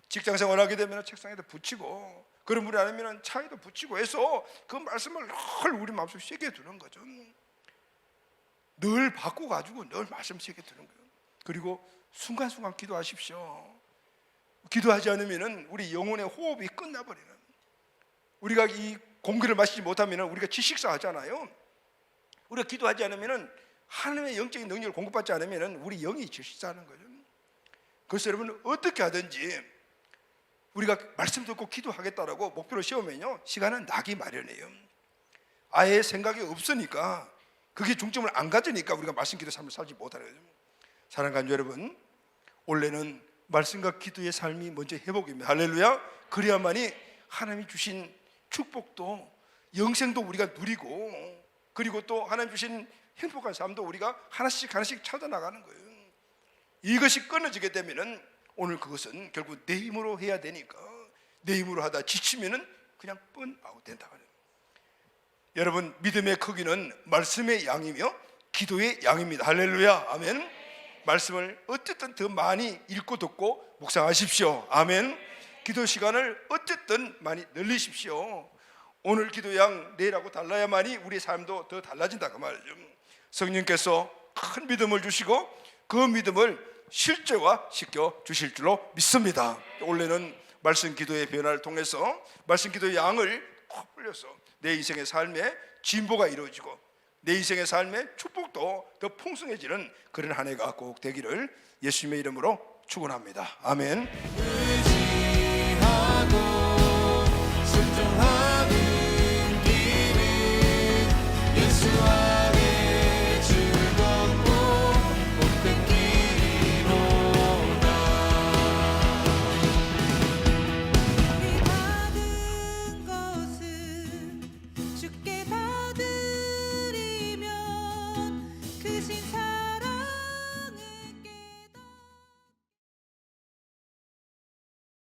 직장 생활하게 되면 책상에도 붙이고 그런 분이 아니면 차에도 붙이고 해서 그 말씀을 늘 우리 마음속에 새겨 두는 거죠. 늘 바꿔가지고 늘 말씀 새겨 두는 거예요. 그리고 순간순간 기도하십시오. 기도하지 않으면 우리 영혼의 호흡이 끝나버리는, 우리가 이 공기를 마시지 못하면 우리가 지식사 하잖아요. 우리가 기도하지 않으면 하나님의 영적인 능력을 공급받지 않으면 우리 영이 지식사하는 거죠. 그래서 여러분 어떻게 하든지 우리가 말씀 듣고 기도하겠다라고 목표를 세우면요 시간은 나기 마련이에요. 아예 생각이 없으니까 그게 중점을 안 가지니까 우리가 말씀 기도 삶을 살지 못하는 거죠. 사랑하는 여러분, 원래는 말씀과 기도의 삶이 먼저 회복입니다. 할렐루야. 그래야만이 하나님이 주신 축복도 영생도 우리가 누리고 그리고 또 하나님 주신 행복한 삶도 우리가 하나씩 찾아나가는 거예요. 이것이 끊어지게 되면은 오늘 그것은 결국 내 힘으로 해야 되니까 내 힘으로 하다 지치면은 그냥 번아웃 된다. 여러분 믿음의 크기는 말씀의 양이며 기도의 양입니다. 할렐루야. 아멘. 말씀을 어쨌든 더 많이 읽고 듣고 묵상하십시오. 아멘. 기도 시간을 어쨌든 많이 늘리십시오. 오늘 기도양 내일하고 달라야만이 우리 삶도 더 달라진다 그 말이죠. 성령께서 큰 믿음을 주시고 그 믿음을 실제화시켜 주실 줄로 믿습니다. 올해는 말씀 기도의 변화를 통해서 말씀 기도의 양을 콕 불려서 내 인생의 삶에 진보가 이루어지고 내 인생의 삶의 축복도 더 풍성해지는 그런 한 해가 꼭 되기를 예수님의 이름으로 축원합니다. 아멘. 의지하고 순종하고